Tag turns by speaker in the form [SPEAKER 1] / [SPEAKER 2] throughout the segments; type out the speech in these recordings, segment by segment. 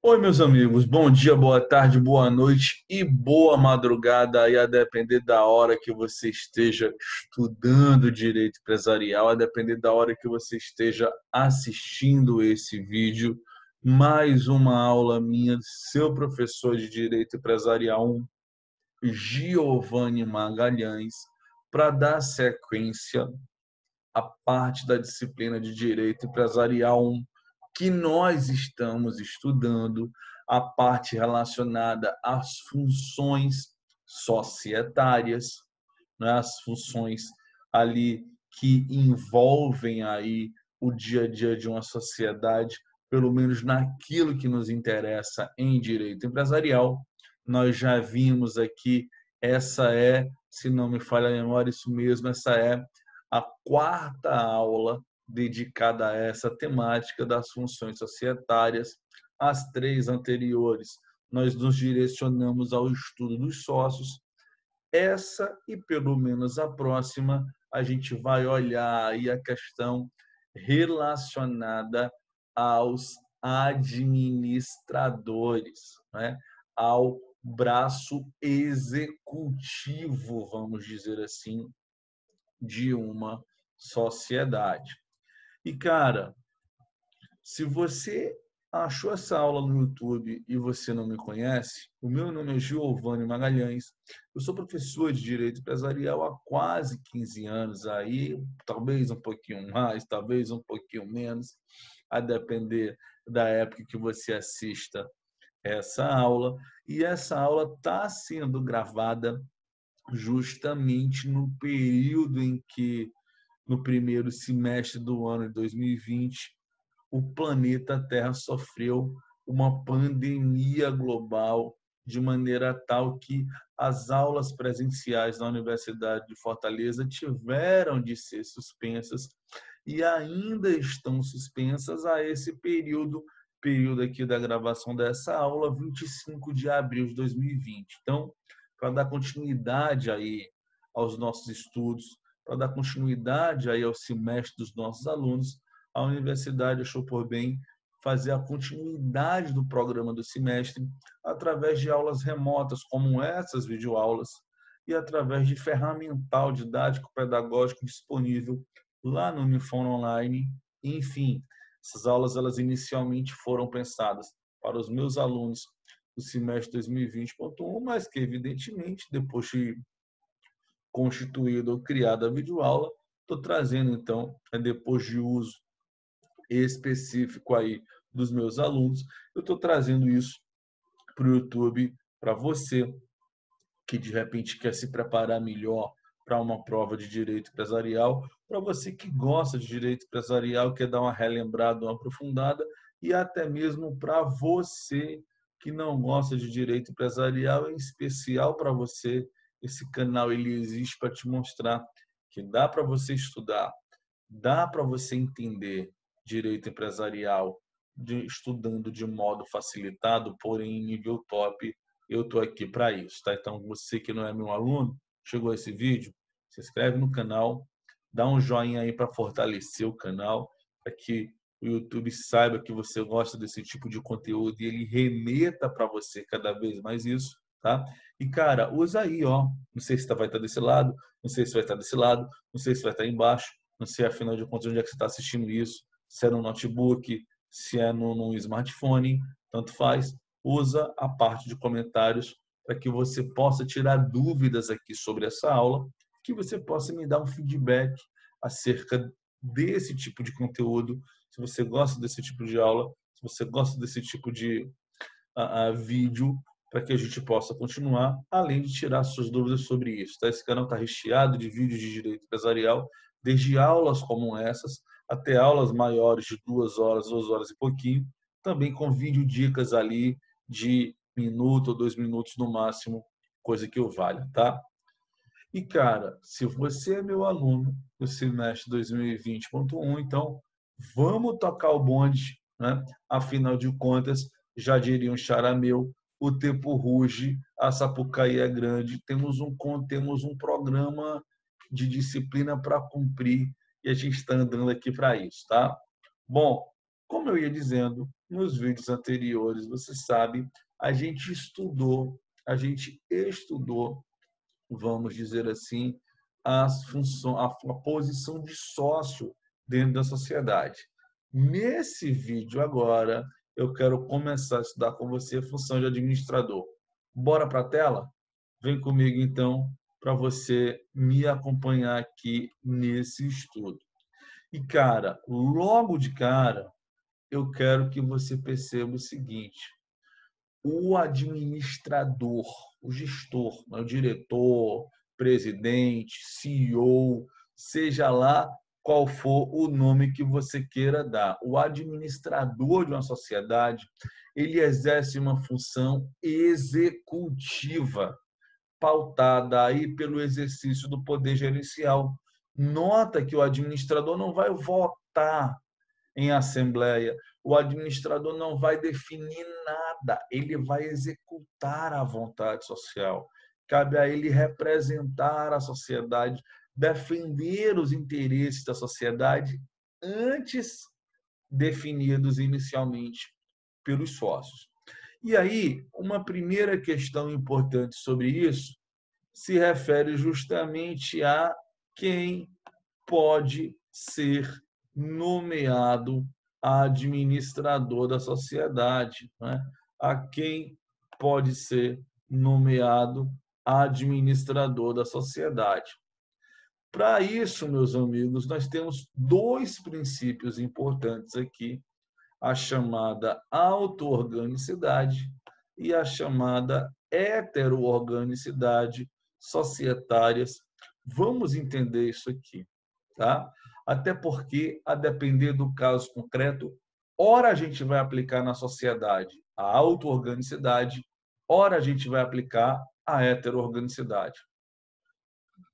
[SPEAKER 1] Oi, meus amigos, bom dia, boa tarde, boa noite e boa madrugada aí, a depender da hora que você esteja estudando direito empresarial, a depender da hora que você esteja assistindo esse vídeo. Mais uma aula minha, seu professor de direito empresarial, Giovanni Magalhães, para dar sequência à parte da disciplina de direito empresarial 1 que nós estamos estudando, a parte relacionada às funções societárias, né? As funções ali que envolvem aí o dia a dia de uma sociedade, pelo menos naquilo que nos interessa em direito empresarial. Nós já vimos aqui, essa é, se não me falha a memória, isso mesmo, essa é a quarta aula dedicada a essa temática das funções societárias. As três anteriores, nós nos direcionamos ao estudo dos sócios. Essa e pelo menos a próxima, a gente vai olhar aí a questão relacionada aos administradores, né? Ao braço executivo, vamos dizer assim, de uma sociedade. E, cara, se você achou essa aula no YouTube e você não me conhece, o meu nome é Giovanni Magalhães, eu sou professor de Direito Empresarial há quase 15 anos, aí, talvez um pouquinho mais, talvez um pouquinho menos, a depender da época que você assista essa aula. E essa aula está sendo gravada justamente no período em que, no primeiro semestre do ano de 2020, o planeta Terra sofreu uma pandemia global de maneira tal que as aulas presenciais na Universidade de Fortaleza tiveram de ser suspensas e ainda estão suspensas a esse período aqui da gravação dessa aula, 25 de abril de 2020. Então, para dar continuidade aí aos nossos estudos, para dar continuidade aí ao semestre dos nossos alunos, a universidade achou por bem fazer a continuidade do programa do semestre através de aulas remotas, como essas videoaulas, e através de ferramental didático-pedagógico disponível lá no Unifon Online. Enfim, essas aulas elas inicialmente foram pensadas para os meus alunos do semestre 2020.1, mas que, evidentemente, depois de constituída ou criada a videoaula, estou trazendo, então, depois de uso específico aí dos meus alunos, eu estou trazendo isso para o YouTube, para você que de repente quer se preparar melhor para uma prova de direito empresarial, para você que gosta de direito empresarial, quer dar uma relembrada, uma aprofundada, e até mesmo para você que não gosta de direito empresarial, em especial para você, esse canal ele existe para te mostrar que dá para você estudar, dá para você entender direito empresarial estudando de modo facilitado, porém em nível top. Eu estou aqui para isso, tá? Então, você que não é meu aluno, chegou a esse vídeo, se inscreve no canal, dá um joinha aí para fortalecer o canal, para que o YouTube saiba que você gosta desse tipo de conteúdo e ele remeta para você cada vez mais isso, tá? E, cara, usa aí, ó. Não sei se vai estar desse lado, não sei se vai estar desse lado, não sei se vai estar embaixo, não sei, afinal de contas, onde é que você está assistindo isso, se é no notebook, se é no smartphone, tanto faz. Usa a parte de comentários para que você possa tirar dúvidas aqui sobre essa aula, que você possa me dar um feedback acerca desse tipo de conteúdo, se você gosta desse tipo de aula, se você gosta desse tipo de vídeo, para que a gente possa continuar, além de tirar suas dúvidas sobre isso. Tá? Esse canal está recheado de vídeos de direito empresarial, desde aulas como essas, até aulas maiores de 2 horas e pouquinho, também com vídeo dicas ali de minuto ou 2 minutos no máximo, coisa que eu valha, tá? E, cara, se você é meu aluno do semestre 2020.1, então vamos tocar o bonde, né? Afinal de contas, já diria um charameu, o tempo ruge, a Sapucaí é grande, temos um programa de disciplina para cumprir e a gente está andando aqui para isso, tá? Bom, como eu ia dizendo, nos vídeos anteriores, você sabe, a gente estudou, vamos dizer assim, a posição de sócio dentro da sociedade. Nesse vídeo agora, eu quero começar a estudar com você a função de administrador. Bora para a tela? Vem comigo, então, para você me acompanhar aqui nesse estudo. E, cara, logo de cara, eu quero que você perceba o seguinte: o administrador, o gestor, o diretor, presidente, CEO, seja lá qual for o nome que você queira dar, o administrador de uma sociedade, ele exerce uma função executiva, pautada aí pelo exercício do poder gerencial. Nota que o administrador não vai votar em assembleia, o administrador não vai definir nada, ele vai executar a vontade social. Cabe a ele representar a sociedade, defender os interesses da sociedade antes definidos inicialmente pelos sócios. E aí, uma primeira questão importante sobre isso se refere justamente a quem pode ser nomeado administrador da sociedade, né? A quem pode ser nomeado administrador da sociedade. Para isso, meus amigos, nós temos dois princípios importantes aqui, a chamada auto-organicidade e a chamada heteroorganicidade societárias. Vamos entender isso aqui, tá? Até porque, a depender do caso concreto, ora a gente vai aplicar na sociedade a auto-organicidade, ora a gente vai aplicar a heteroorganicidade.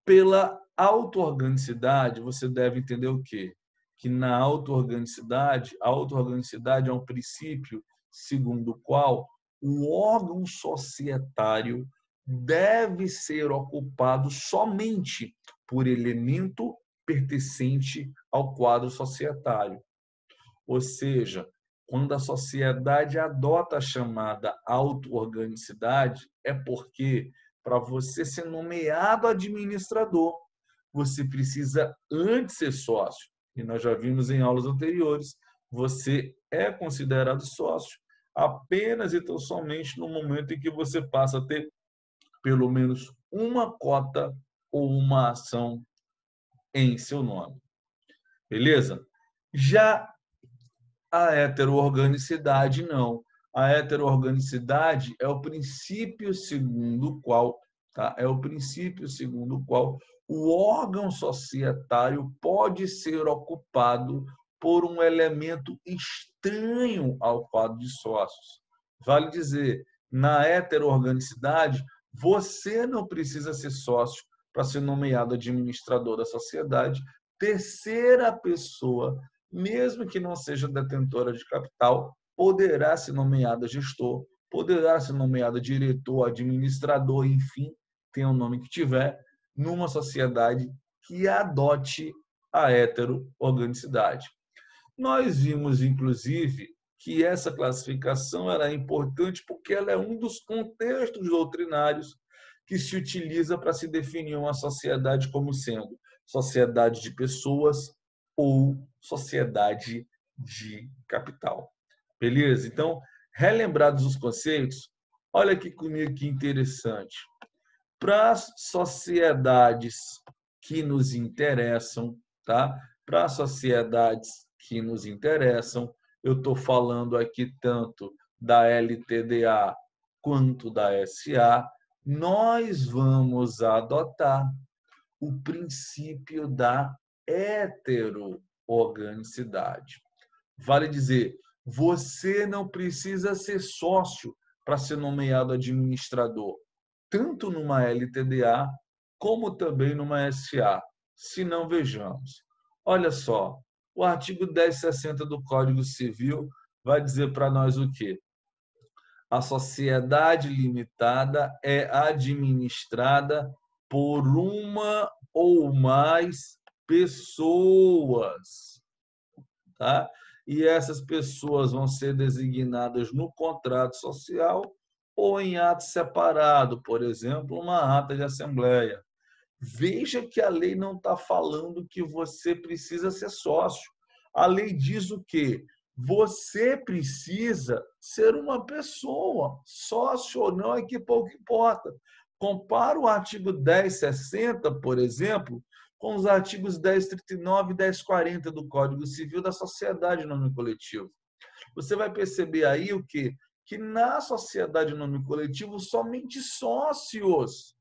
[SPEAKER 1] Pela auto-organicidade, você deve entender o quê? Que na auto-organicidade, a auto-organicidade é um princípio segundo o qual o órgão societário deve ser ocupado somente por elemento pertencente ao quadro societário. Ou seja, quando a sociedade adota a chamada auto-organicidade, é porque, para você ser nomeado administrador, você precisa antes ser sócio. E nós já vimos em aulas anteriores, você é considerado sócio apenas e tão somente no momento em que você passa a ter pelo menos uma cota ou uma ação em seu nome. Beleza? Já a heteroorganicidade, não. A heteroorganicidade é o princípio segundo o qual, tá? É o princípio segundo o qual o órgão societário pode ser ocupado por um elemento estranho ao quadro de sócios. Vale dizer, na heteroorganicidade, você não precisa ser sócio para ser nomeado administrador da sociedade. Terceira pessoa, mesmo que não seja detentora de capital, poderá ser nomeada gestor, poderá ser nomeada diretor, administrador, enfim, tenha o nome que tiver, numa sociedade que adote a heteroorganicidade. Nós vimos, inclusive, que essa classificação era importante porque ela é um dos contextos doutrinários que se utiliza para se definir uma sociedade como sendo sociedade de pessoas ou sociedade de capital. Beleza? Então, relembrados os conceitos, olha aqui comigo que interessante. Para as sociedades que nos interessam, tá? Para as sociedades que nos interessam, eu estou falando aqui tanto da LTDA quanto da SA, nós vamos adotar o princípio da heteroorganicidade. Vale dizer, você não precisa ser sócio para ser nomeado administrador, tanto numa LTDA como também numa SA. Se não, vejamos. Olha só, o artigo 1060 do Código Civil vai dizer para nós o quê? A sociedade limitada é administrada por uma ou mais pessoas, tá? e essas pessoas vão ser designadas no contrato social ou em ato separado, por exemplo, uma ata de assembleia. Veja que a lei não está falando que você precisa ser sócio. A lei diz o quê? Você precisa ser uma pessoa. Sócio ou não é que pouco importa. Compara o artigo 1060, por exemplo, com os artigos 1039 e 1040 do Código Civil da Sociedade em Nome Coletivo. Você vai perceber aí o quê? Que na sociedade em nome coletivo, somente sócios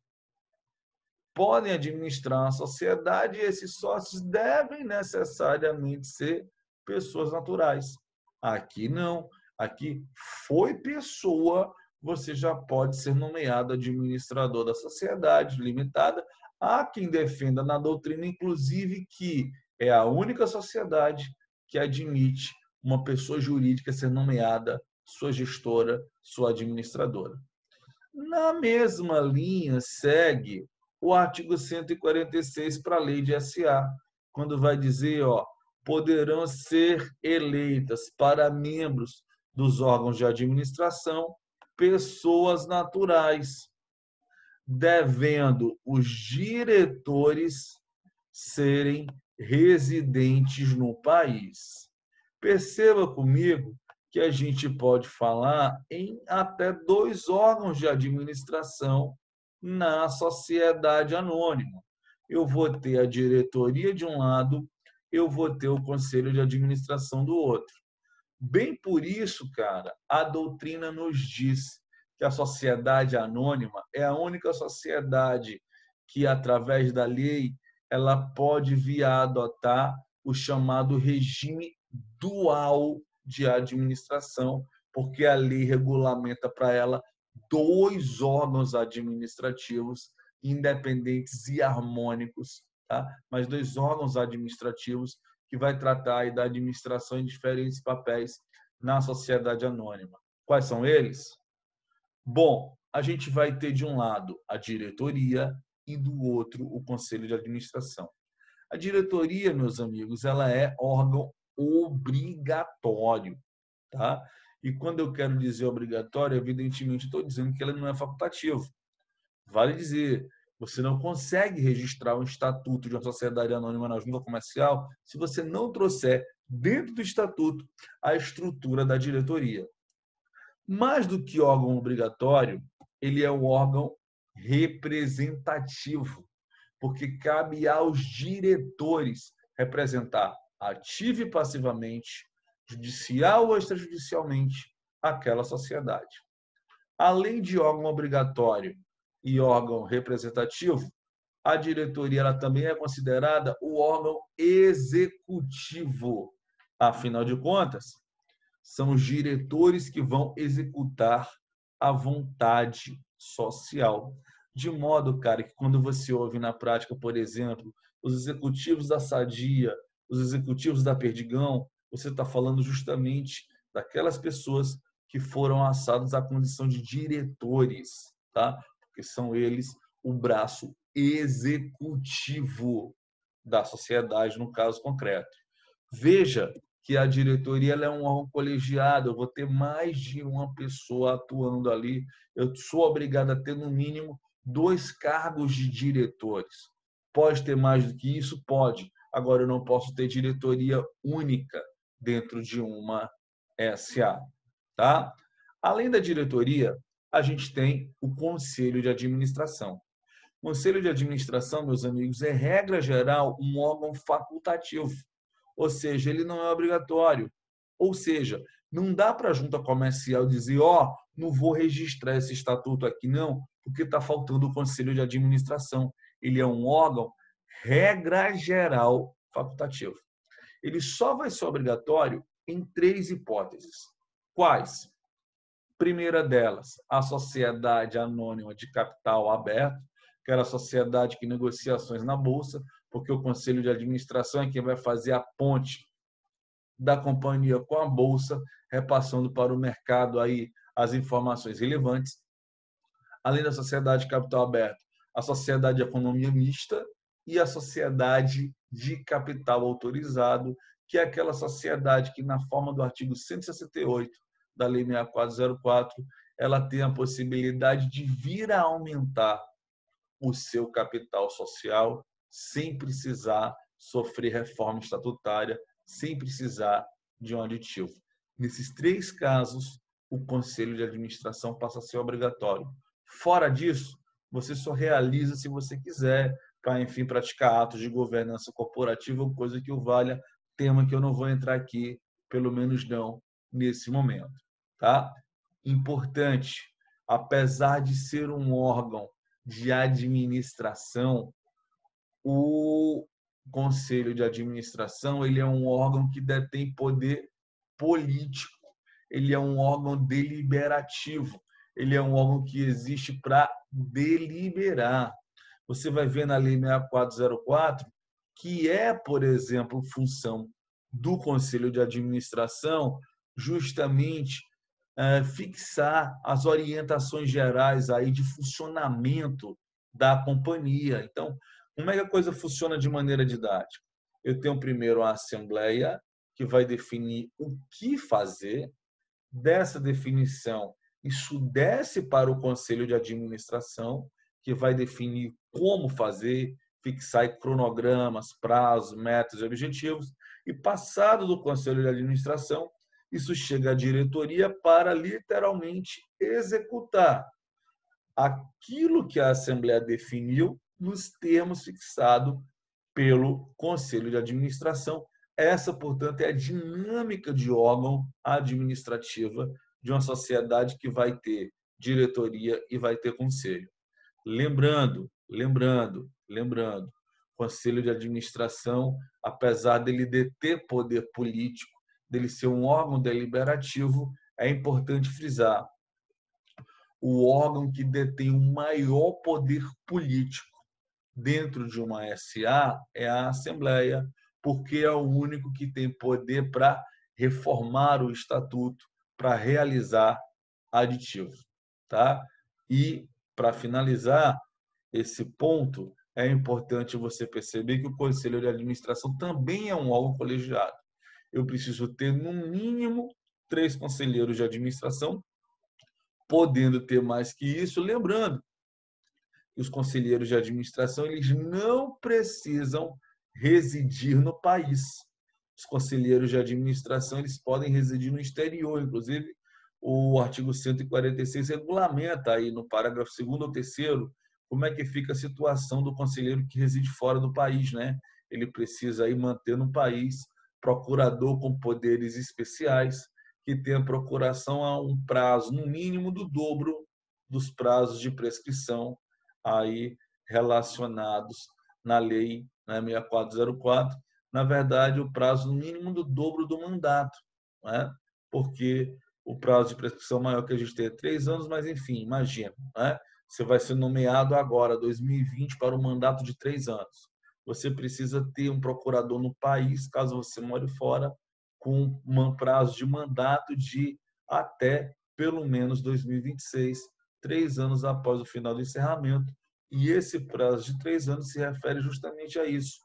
[SPEAKER 1] podem administrar uma sociedade e esses sócios devem necessariamente ser pessoas naturais. Aqui não. Aqui foi pessoa, você já pode ser nomeado administrador da sociedade limitada. Há quem defenda na doutrina, inclusive, que é a única sociedade que admite uma pessoa jurídica ser nomeada sua gestora, sua administradora. Na mesma linha, segue o artigo 146 para a lei de SA, quando vai dizer, poderão ser eleitas para membros dos órgãos de administração pessoas naturais, devendo os diretores serem residentes no país. Perceba comigo que a gente pode falar em até 2 órgãos de administração na sociedade anônima. Eu vou ter a diretoria de um lado, eu vou ter o conselho de administração do outro. Bem por isso, cara, a doutrina nos diz que a sociedade anônima é a única sociedade que, através da lei, ela pode vir a adotar o chamado regime dual de administração, porque a lei regulamenta para ela 2 órgãos administrativos independentes e harmônicos, tá? Mas 2 órgãos administrativos que vai tratar aí da administração em diferentes papéis na sociedade anônima. Quais são eles? Bom, a gente vai ter de um lado a diretoria e do outro o conselho de administração. A diretoria, meus amigos, ela é órgão obrigatório, tá? E quando eu quero dizer obrigatório, evidentemente estou dizendo que ela não é facultativo. Vale dizer, você não consegue registrar um estatuto de uma sociedade anônima na junta comercial se você não trouxer dentro do estatuto a estrutura da diretoria. Mais do que órgão obrigatório, ele é um órgão representativo, porque cabe aos diretores representar ativa e passivamente, judicial ou extrajudicialmente, aquela sociedade. Além de órgão obrigatório e órgão representativo, a diretoria ela também é considerada o órgão executivo. Afinal de contas, são os diretores que vão executar a vontade social. De modo, cara, que quando você ouve na prática, por exemplo, os executivos da Sadia, os executivos da Perdigão, você está falando justamente daquelas pessoas que foram assados à condição de diretores, tá? Porque são eles o braço executivo da sociedade, no caso concreto. Veja que a diretoria ela é um órgão colegiado, eu vou ter mais de uma pessoa atuando ali, eu sou obrigado a ter, no mínimo, 2 cargos de diretores. Pode ter mais do que isso? Pode. Agora, eu não posso ter diretoria única dentro de uma SA. Tá? Além da diretoria, a gente tem o conselho de administração. O conselho de administração, meus amigos, é, regra geral, um órgão facultativo. Ou seja, ele não é obrigatório. Ou seja, não dá para a junta comercial dizer, não vou registrar esse estatuto aqui, não, porque está faltando o conselho de administração. Ele é um órgão, regra geral, facultativo. Ele só vai ser obrigatório em 3 hipóteses. Quais? Primeira delas, a sociedade anônima de capital aberto, que era a sociedade que negocia ações na Bolsa, porque o Conselho de Administração é quem vai fazer a ponte da companhia com a Bolsa, repassando para o mercado aí as informações relevantes. Além da sociedade de capital aberto, a sociedade de economia mista e a sociedade de capital autorizado, que é aquela sociedade que, na forma do artigo 168 da Lei 6404, ela tem a possibilidade de vir a aumentar o seu capital social sem precisar sofrer reforma estatutária, sem precisar de um aditivo. Nesses 3 casos, o conselho de administração passa a ser obrigatório. Fora disso, você só realiza se você quiser, para, enfim, praticar atos de governança corporativa ou coisa que o valha, tema que eu não vou entrar aqui, pelo menos não nesse momento. Tá? Importante, apesar de ser um órgão de administração, o Conselho de Administração ele é um órgão que detém poder político, ele é um órgão deliberativo, ele é um órgão que existe para deliberar. Você vai ver na Lei 6404 que é, por exemplo, função do Conselho de Administração justamente fixar as orientações gerais aí de funcionamento da companhia. Então, como é que a coisa funciona de maneira didática? Eu tenho primeiro a assembleia, que vai definir o que fazer. Dessa definição, isso desce para o conselho de administração, que vai definir como fazer, fixar cronogramas, prazos, metas e objetivos. E passado do conselho de administração, isso chega à diretoria para literalmente executar aquilo que a Assembleia definiu nos termos fixados pelo Conselho de Administração. Essa, portanto, é a dinâmica de órgão administrativa de uma sociedade que vai ter diretoria e vai ter conselho. Lembrando, Conselho de Administração, apesar dele deter poder político, dele ser um órgão deliberativo, é importante frisar, o órgão que detém o maior poder político dentro de uma SA é a Assembleia, porque é o único que tem poder para reformar o estatuto, para realizar aditivos. Tá? E, para finalizar esse ponto, é importante você perceber que o Conselho de Administração também é um órgão colegiado. Eu preciso ter, no mínimo, 3 conselheiros de administração, podendo ter mais que isso, lembrando que os conselheiros de administração eles não precisam residir no país. Os conselheiros de administração eles podem residir no exterior, inclusive o artigo 146 regulamenta aí no parágrafo 2º ou 3º como é que fica a situação do conselheiro que reside fora do país, né? Ele precisa aí manter no país procurador com poderes especiais que tenha procuração a um prazo no mínimo do dobro dos prazos de prescrição aí relacionados na lei, né, 6404, na verdade, o prazo mínimo do dobro do mandato, né? Porque o prazo de prescrição maior que a gente tem é 3 anos, mas, enfim, imagina, né? Você vai ser nomeado agora, 2020, para um mandato de 3 anos. Você precisa ter um procurador no país, caso você more fora, com um prazo de mandato de até pelo menos 2026, 3 anos após o final do encerramento. E esse prazo de 3 anos se refere justamente a isso,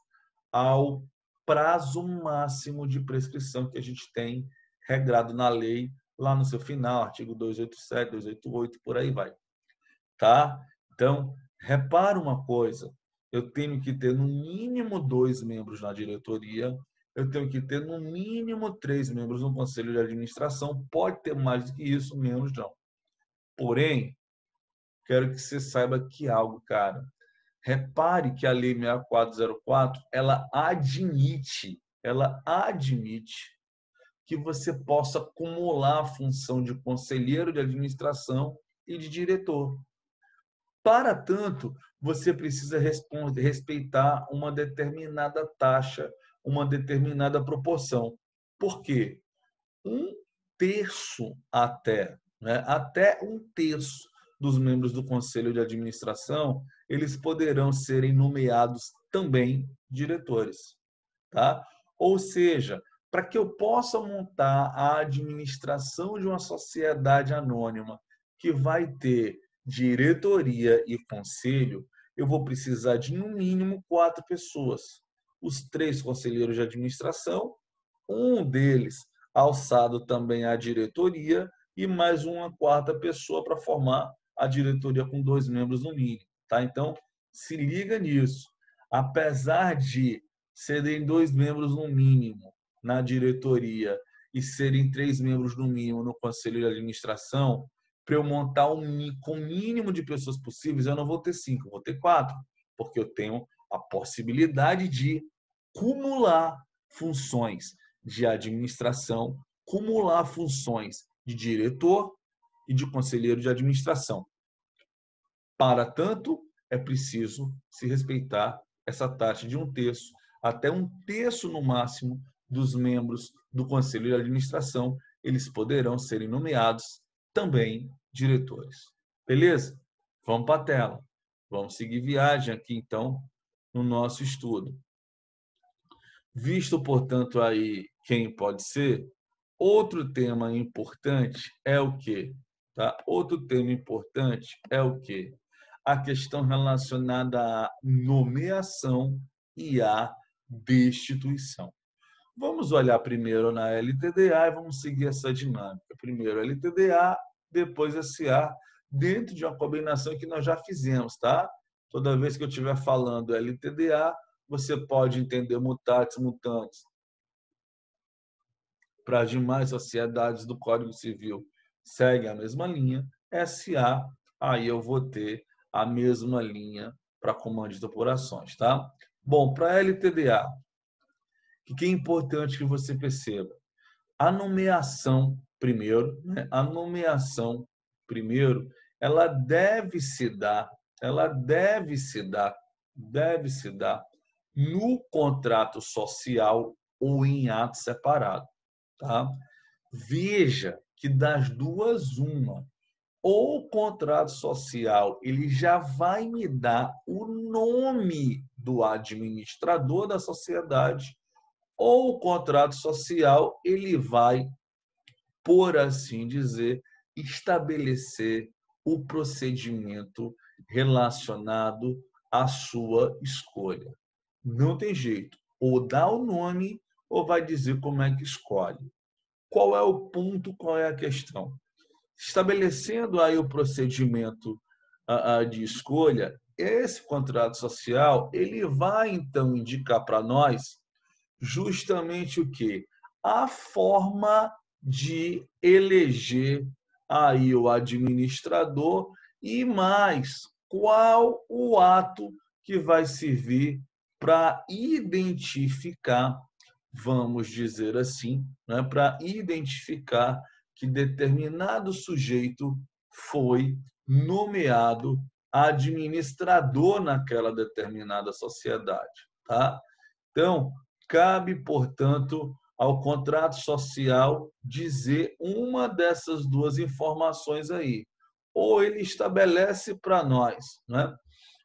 [SPEAKER 1] ao prazo máximo de prescrição que a gente tem regrado na lei, lá no seu final, artigo 287, 288, por aí vai. Tá? Então, repara uma coisa, eu tenho que ter no mínimo 2 membros na diretoria, eu tenho que ter no mínimo 3 membros no conselho de administração, pode ter mais do que isso, menos não. Porém, quero que você saiba que algo, cara. Repare que a Lei 6404, ela admite que você possa acumular a função de conselheiro de administração e de diretor. Para tanto, você precisa respeitar uma determinada taxa, uma determinada proporção. Por quê? 1/3 até, né? Até 1/3 dos membros do Conselho de Administração, eles poderão serem nomeados também diretores. Tá? Ou seja, para que eu possa montar a administração de uma sociedade anônima que vai ter diretoria e conselho, eu vou precisar de, no mínimo, 4 pessoas. Os 3 conselheiros de administração um deles alçado também à diretoria e mais uma quarta pessoa para formar a diretoria com 2 membros no mínimo, tá? Então, se liga nisso. Apesar de serem 2 membros no mínimo na diretoria e serem 3 membros no mínimo no conselho de administração, para eu montar com o mínimo de pessoas possíveis, eu não vou ter 5, eu vou ter 4, porque eu tenho a possibilidade de cumular funções de administração, cumular funções de diretor e de conselheiro de administração. Para tanto, é preciso se respeitar essa taxa de 1/3, até 1/3 no máximo dos membros do conselho de administração, eles poderão serem nomeados também diretores. Beleza? Vamos para a tela. Vamos seguir viagem aqui, então, no nosso estudo. Visto, portanto, aí quem pode ser, outro tema importante é o quê? Tá? Outro tema importante é o quê? A questão relacionada à nomeação e à destituição. Vamos olhar primeiro na LTDA e vamos seguir essa dinâmica. Primeiro LTDA, depois SA, dentro de uma combinação que nós já fizemos, tá? Toda vez que eu estiver falando LTDA, você pode entender mutatis mutandis para as demais sociedades do Código Civil. Segue a mesma linha. SA, aí eu vou ter a mesma linha para comandos de operações, tá? Bom, para LTDA, o que é importante que você perceba? A nomeação, primeiro, né? A nomeação, primeiro, ela deve se dar no contrato social ou em ato separado, tá? Veja que das duas, uma. Ou o contrato social ele já vai me dar o nome do administrador da sociedade, ou o contrato social ele vai, por assim dizer, estabelecer o procedimento relacionado à sua escolha. Não tem jeito. Ou dá o nome ou vai dizer como é que escolhe. Qual é o ponto, qual é a questão? Estabelecendo aí o procedimento de escolha, esse contrato social ele vai, então, indicar para nós justamente o quê? A forma de eleger aí o administrador e mais qual o ato que vai servir para identificar, vamos dizer assim, né, para identificar que determinado sujeito foi nomeado administrador naquela determinada sociedade, tá? Então, cabe, portanto, ao contrato social dizer uma dessas duas informações aí. Ou ele estabelece para nós, né?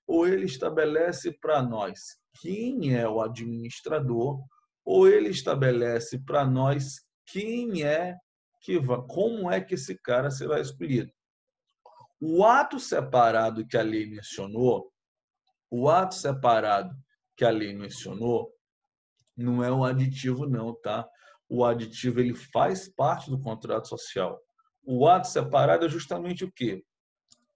[SPEAKER 1] Ou ele estabelece para nós quem é o administrador, ou ele estabelece para nós quem é que vai, como é que esse cara será escolhido. O ato separado que a lei mencionou, o ato separado que a lei mencionou, não é um aditivo não, tá? O aditivo ele faz parte do contrato social. O ato separado é justamente o quê?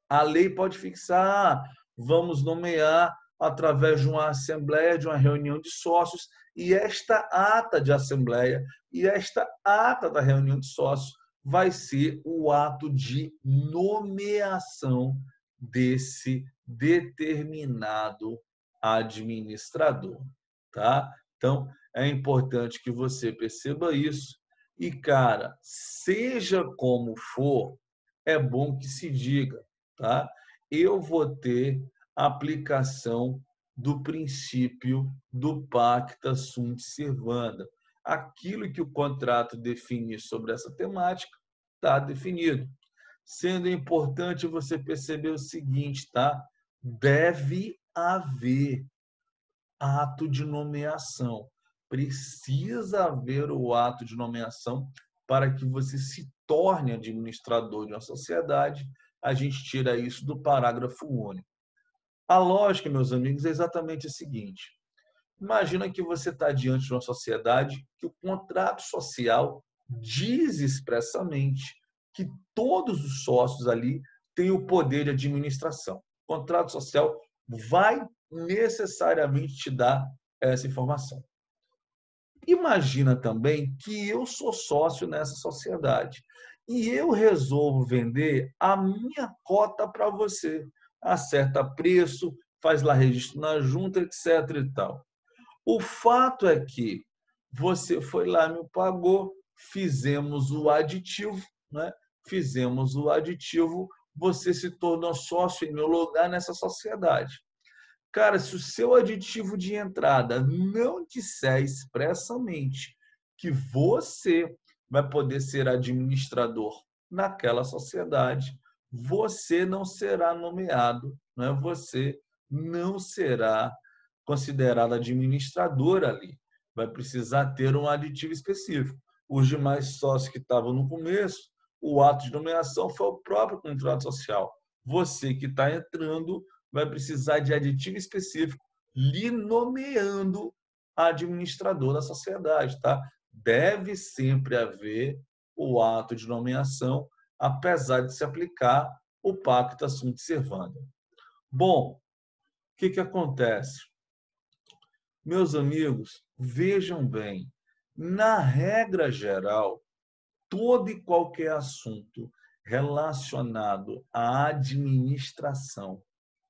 [SPEAKER 1] A lei pode fixar, vamos nomear através de uma assembleia, de uma reunião de sócios, e esta ata de assembleia e esta ata da reunião de sócios vai ser o ato de nomeação desse determinado administrador, tá? Então, é importante que você perceba isso e, cara, seja como for, é bom que se diga, tá? Eu vou ter aplicação do princípio do pacta sunt servanda. Aquilo que o contrato define sobre essa temática está definido. Sendo importante você perceber o seguinte, tá? Deve haver ato de nomeação. Precisa haver o ato de nomeação para que você se torne administrador de uma sociedade. A gente tira isso do parágrafo único. A lógica, meus amigos, é exatamente a seguinte. Imagina que você está diante de uma sociedade que o contrato social diz expressamente que todos os sócios ali têm o poder de administração. O contrato social vai necessariamente te dar essa informação. Imagina também que eu sou sócio nessa sociedade e eu resolvo vender a minha cota para você. Acerta preço, faz lá registro na junta, etc. e tal. O fato é que você foi lá, me pagou, fizemos o aditivo, né? Fizemos o aditivo, você se tornou sócio em meu lugar nessa sociedade. Cara, se o seu aditivo de entrada não disser expressamente que você vai poder ser administrador naquela sociedade, você não será nomeado, né? Você não será considerado administrador ali. Vai precisar ter um aditivo específico. Os demais sócios que estavam no começo, o ato de nomeação foi o próprio contrato social. Você que está entrando vai precisar de aditivo específico lhe nomeando administrador da sociedade, tá? Deve sempre haver o ato de nomeação, apesar de se aplicar o pacta sunt servanda. Bom, o que acontece? Meus amigos, vejam bem, na regra geral, todo e qualquer assunto relacionado à administração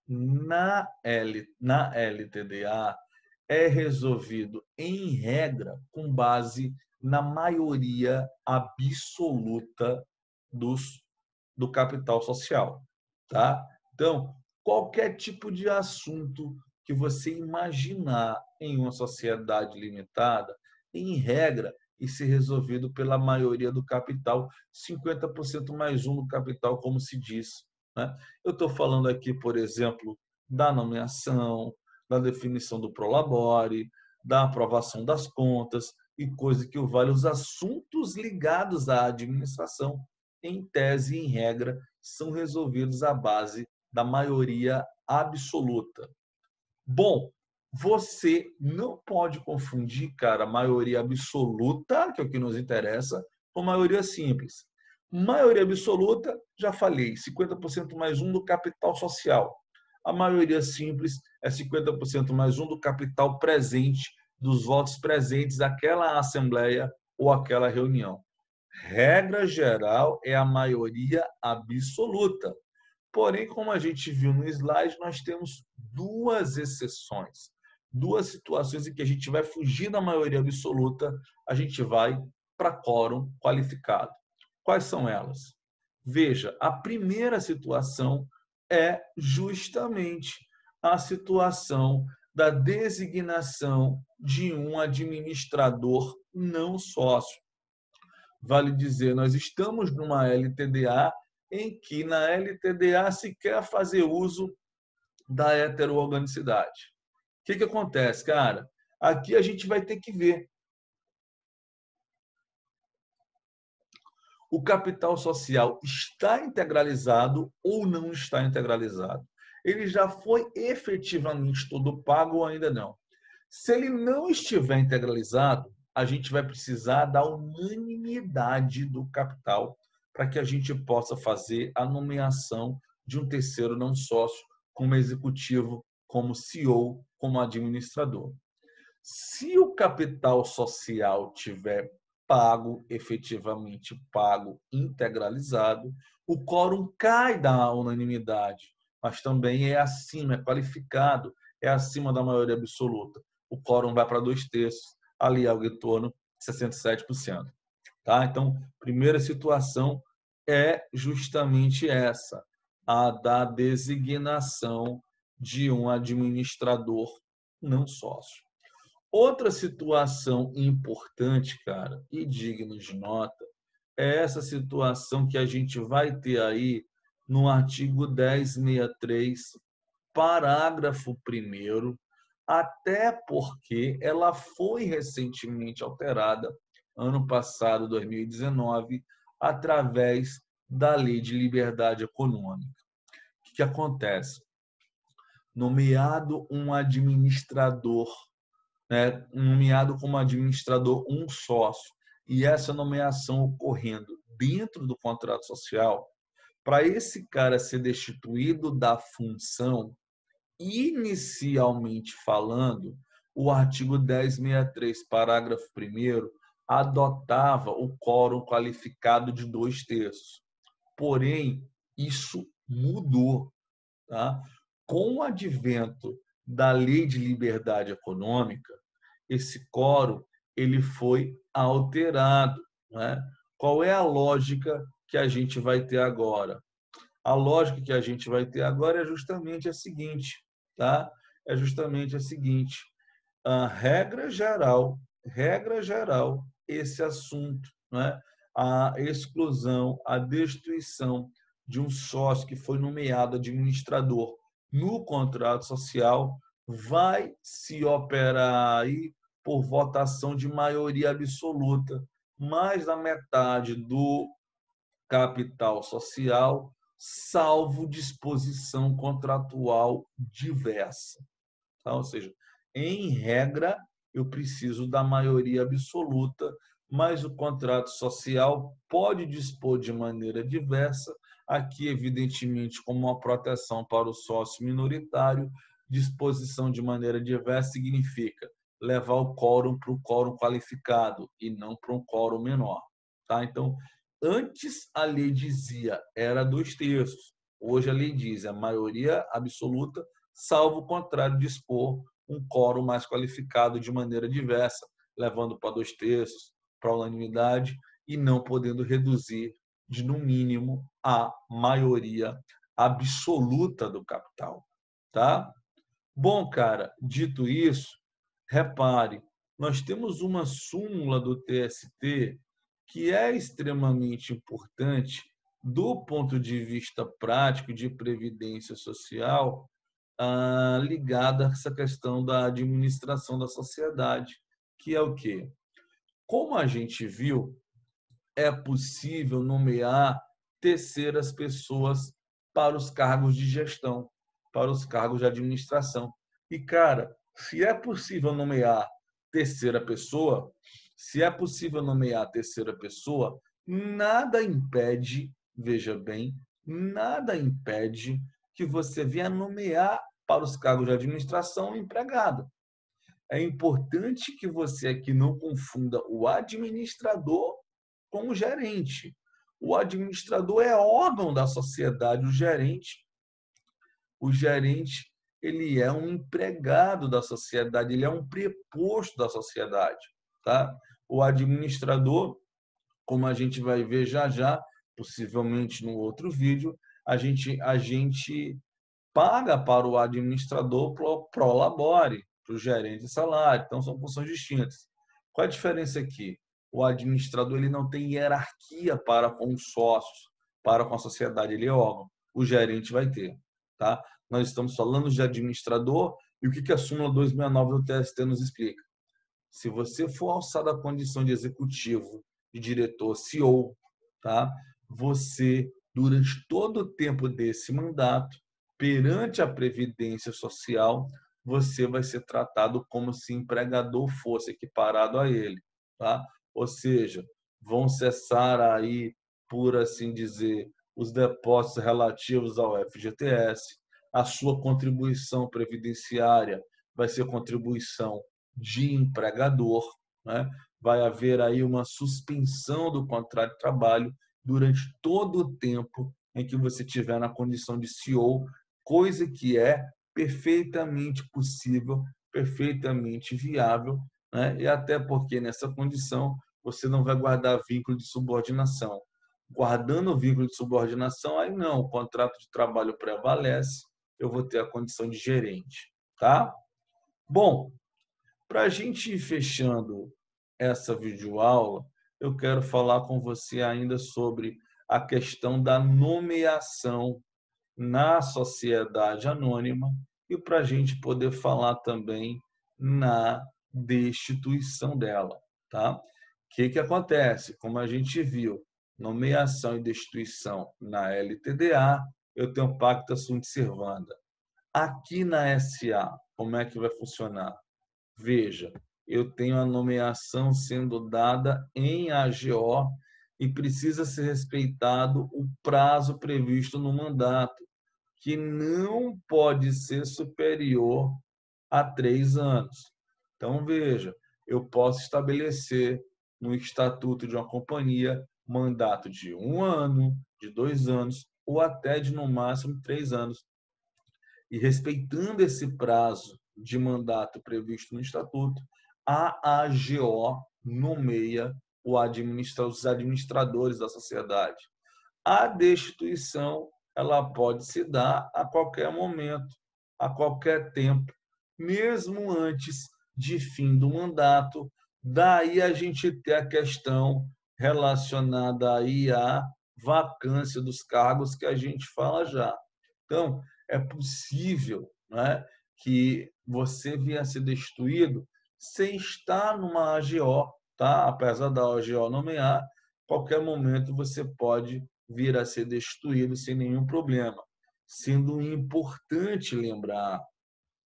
[SPEAKER 1] na LTDA é resolvido, em regra, com base na maioria absoluta do capital social. Tá? Então, qualquer tipo de assunto que você imaginar em uma sociedade limitada, em regra, e ser resolvido pela maioria do capital, 50% mais um do capital, como se diz. Né? Eu estou falando aqui, por exemplo, da nomeação, da definição do prolabore, da aprovação das contas e coisa que o vale os assuntos ligados à administração, em tese e em regra, são resolvidos à base da maioria absoluta. Bom, você não pode confundir, cara, maioria absoluta, que é o que nos interessa, com maioria simples. Maioria absoluta, já falei, 50% mais um do capital social. A maioria simples é 50% mais um do capital presente, dos votos presentes àquela assembleia ou àquela reunião. Regra geral é a maioria absoluta. Porém, como a gente viu no slide, nós temos duas exceções, duas situações em que a gente vai fugir da maioria absoluta, a gente vai para quórum qualificado. Quais são elas? Veja, a primeira situação é justamente a situação da designação de um administrador não sócio. Vale dizer, nós estamos numa LTDA em que na LTDA se quer fazer uso da heteroorganicidade. O que acontece, cara? Aqui a gente vai ter que ver. O capital social está integralizado ou não está integralizado? Ele já foi efetivamente todo pago ou ainda não? Se ele não estiver integralizado, a gente vai precisar da unanimidade do capital para que a gente possa fazer a nomeação de um terceiro não sócio como executivo, como CEO, como administrador. Se o capital social tiver pago, efetivamente pago, integralizado, o quórum cai da unanimidade, mas também é acima, é qualificado, é acima da maioria absoluta. O quórum vai para 2/3, ali algo em torno de 67%. Tá? Então, primeira situação é justamente essa, a da designação de um administrador não sócio. Outra situação importante, cara, e digna de nota, é essa situação que a gente vai ter aí no artigo 1063, parágrafo 1º, até porque ela foi recentemente alterada, ano passado, 2019, através da Lei de Liberdade Econômica. O que acontece? Nomeado um administrador né, nomeado como administrador um sócio, e essa nomeação ocorrendo dentro do contrato social, para esse cara ser destituído da função, inicialmente falando, o artigo 1063, parágrafo 1º, adotava o quórum qualificado de 2/3. Porém, isso mudou, tá? Com o advento da Lei de Liberdade Econômica, esse quórum ele foi alterado, né? Qual é a lógica que a gente vai ter agora? A lógica que a gente vai ter agora é justamente a seguinte, tá? É justamente a seguinte: a regra geral, esse assunto, né? A exclusão, a destituição de um sócio que foi nomeado administrador no contrato social vai se operar aí por votação de maioria absoluta, mais da metade do capital social, salvo disposição contratual diversa. Tá? Ou seja, em regra, eu preciso da maioria absoluta, mas o contrato social pode dispor de maneira diversa. Aqui, evidentemente, como uma proteção para o sócio minoritário, disposição de maneira diversa significa levar o quórum para o quórum qualificado e não para um quórum menor. Tá? Então, antes a lei dizia era 2/3. Hoje a lei diz a maioria absoluta, salvo o contrário dispor um quórum mais qualificado de maneira diversa, levando para 2/3, para unanimidade, e não podendo reduzir de, no mínimo, a maioria absoluta do capital. Tá? Bom, cara, dito isso, repare, nós temos uma súmula do TST que é extremamente importante do ponto de vista prático de previdência social, ligada a essa questão da administração da sociedade, que é o quê? Como a gente viu, é possível nomear terceiras pessoas para os cargos de gestão, para os cargos de administração. E, cara, se é possível nomear terceira pessoa, se é possível nomear terceira pessoa, nada impede, veja bem, nada impede que você venha nomear para os cargos de administração um empregado. É importante que você aqui não confunda o administrador com o gerente. O administrador é órgão da sociedade, o gerente ele é um empregado da sociedade, ele é um preposto da sociedade, tá? O administrador, como a gente vai ver já já, possivelmente no outro vídeo, a gente paga para o administrador pro labore, para o gerente de salário. Então, são funções distintas. Qual a diferença aqui? O administrador ele não tem hierarquia para com os sócios, para com a sociedade, ele é órgão. O gerente vai ter. Tá? Nós estamos falando de administrador e o que a súmula 269 do TST nos explica? Se você for alçado à condição de executivo, de diretor, CEO, tá? Você, durante todo o tempo desse mandato, perante a Previdência Social, você vai ser tratado como se empregador fosse equiparado a ele. Tá? Ou seja, vão cessar aí, por assim dizer, os depósitos relativos ao FGTS, a sua contribuição previdenciária vai ser contribuição de empregador, né? Vai haver aí uma suspensão do contrato de trabalho durante todo o tempo em que você estiver na condição de CEO, coisa que é perfeitamente possível, perfeitamente viável, né? E até porque nessa condição você não vai guardar vínculo de subordinação. Guardando o vínculo de subordinação, aí não, o contrato de trabalho prevalece, eu vou ter a condição de gerente, tá? Bom, para a gente ir fechando essa videoaula, eu quero falar com você ainda sobre a questão da nomeação na sociedade anônima e para a gente poder falar também na destituição dela. Tá? O que acontece? Como a gente viu, nomeação e destituição na LTDA, eu tenho pacta sunt servanda. Aqui na SA, como é que vai funcionar? Veja, eu tenho a nomeação sendo dada em AGO e precisa ser respeitado o prazo previsto no mandato, que não pode ser superior a 3 anos. Então, veja, eu posso estabelecer no estatuto de uma companhia mandato de 1 ano, de 2 anos, ou até de, no máximo, 3 anos. E respeitando esse prazo de mandato previsto no estatuto, a AGO nomeia os administradores da sociedade. A destituição ela pode se dar a qualquer momento, a qualquer tempo, mesmo antes de fim do mandato. Daí a gente tem a questão relacionada aí à vacância dos cargos que a gente fala já. Então, é possível, né, que você venha a ser destituído sem estar numa AGO, tá? Apesar da AGO nomear, qualquer momento você pode vir a ser destituído sem nenhum problema. Sendo importante lembrar,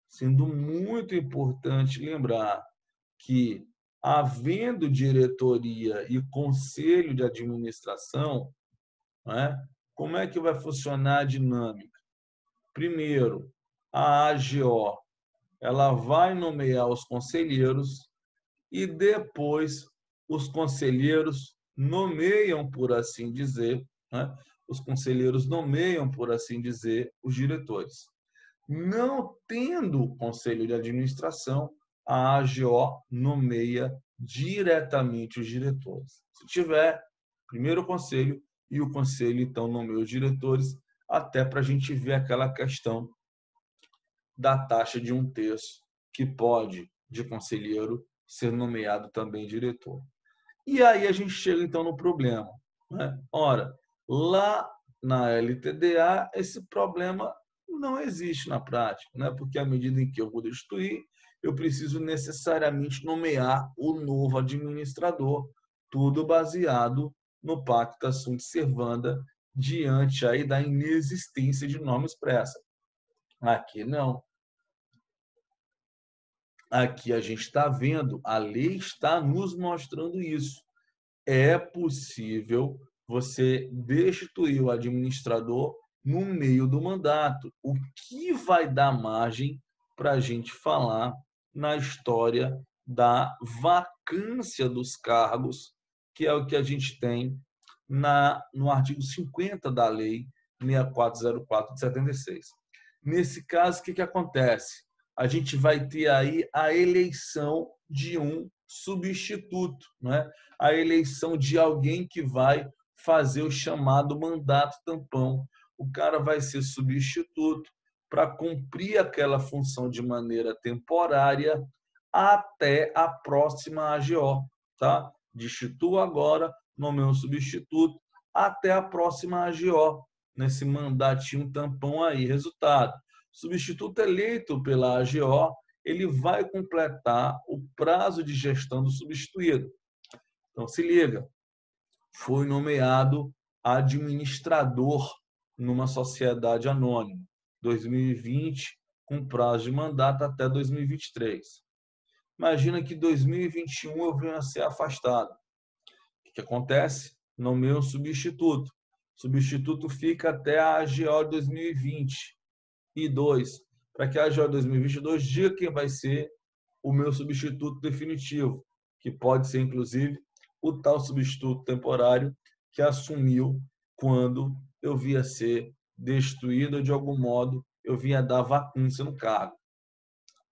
[SPEAKER 1] sendo muito importante lembrar que, havendo diretoria e conselho de administração, né, como é que vai funcionar a dinâmica? Primeiro, a AGO ela vai nomear os conselheiros e depois os conselheiros nomeiam, por assim dizer, né? Os conselheiros nomeiam, por assim dizer, os diretores. Não tendo conselho de administração, a AGO nomeia diretamente os diretores. Se tiver, primeiro o conselho e o conselho, então, nomeia os diretores, até para a gente ver aquela questão da taxa de 1/3, que pode, de conselheiro, ser nomeado também diretor. E aí a gente chega, então, no problema, né? Ora, lá na LTDA, esse problema não existe na prática, né? Porque à medida em que eu vou destituir, eu preciso necessariamente nomear o novo administrador, tudo baseado no Pacta Sunt Servanda, diante aí da inexistência de norma expressa. Aqui não. Aqui a gente está vendo, a lei está nos mostrando isso. É possível você destituir o administrador no meio do mandato, o que vai dar margem para a gente falar na história da vacância dos cargos, que é o que a gente tem no artigo 50 da Lei 6404 de 76. Nesse caso, o que acontece? A gente vai ter aí a eleição de um substituto, né? A eleição de alguém que vai fazer o chamado mandato tampão. O cara vai ser substituto para cumprir aquela função de maneira temporária até a próxima AGO, tá? Destituo agora, nomeio um substituto até a próxima AGO, nesse mandatinho tampão aí. Resultado: substituto eleito pela AGO, ele vai completar o prazo de gestão do substituído. Então, se liga, foi nomeado administrador numa sociedade anônima, 2020, com prazo de mandato até 2023. Imagina que em 2021 eu venho a ser afastado. O que acontece? Nomeio um substituto. O substituto fica até a AGO 2022. Para que a AGO 2022 diga quem vai ser o meu substituto definitivo, que pode ser, inclusive, o tal substituto temporário que assumiu quando eu via ser destituído, ou de algum modo eu vinha dar vacância no cargo.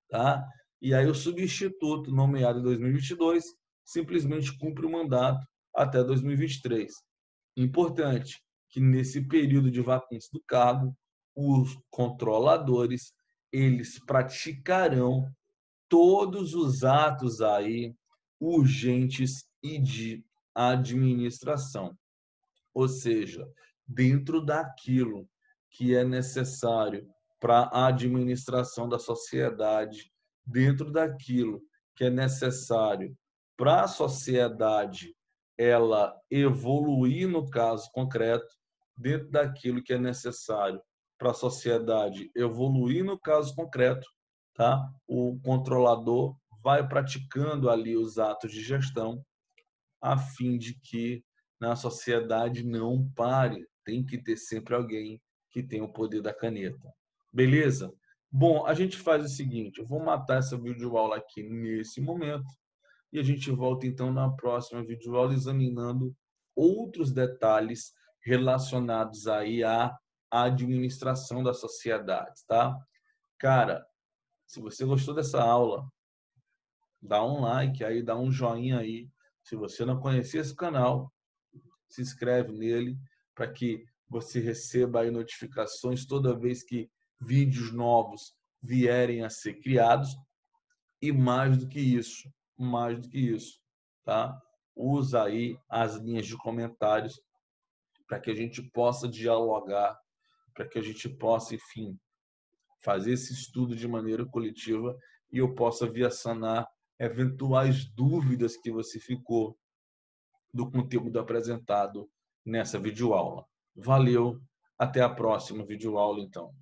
[SPEAKER 1] Tá? E aí o substituto, nomeado em 2022, simplesmente cumpre o mandato até 2023. Importante que nesse período de vacância do cargo, os controladores, eles praticarão todos os atos aí urgentes e de administração. Ou seja, dentro daquilo que é necessário para a administração da sociedade, dentro daquilo que é necessário para a sociedade ela evoluir no caso concreto, dentro daquilo que é necessário para a sociedade evoluir no caso concreto, tá? O controlador vai praticando ali os atos de gestão, a fim de que na sociedade não pare. Tem que ter sempre alguém que tem o poder da caneta. Beleza? Bom, a gente faz o seguinte, eu vou matar essa videoaula aqui nesse momento e a gente volta então na próxima videoaula examinando outros detalhes relacionados aí à administração da sociedade, tá? Cara, se você gostou dessa aula, dá um like aí, dá um joinha aí. Se você não conhecia esse canal, se inscreve nele para que você receba aí notificações toda vez que vídeos novos vierem a ser criados. E mais do que isso, tá? Usa aí as linhas de comentários para que a gente possa dialogar, para que a gente possa, enfim, fazer esse estudo de maneira coletiva e eu possa vir a sanar eventuais dúvidas que você ficou do conteúdo apresentado nessa videoaula. Valeu, até a próxima videoaula, então.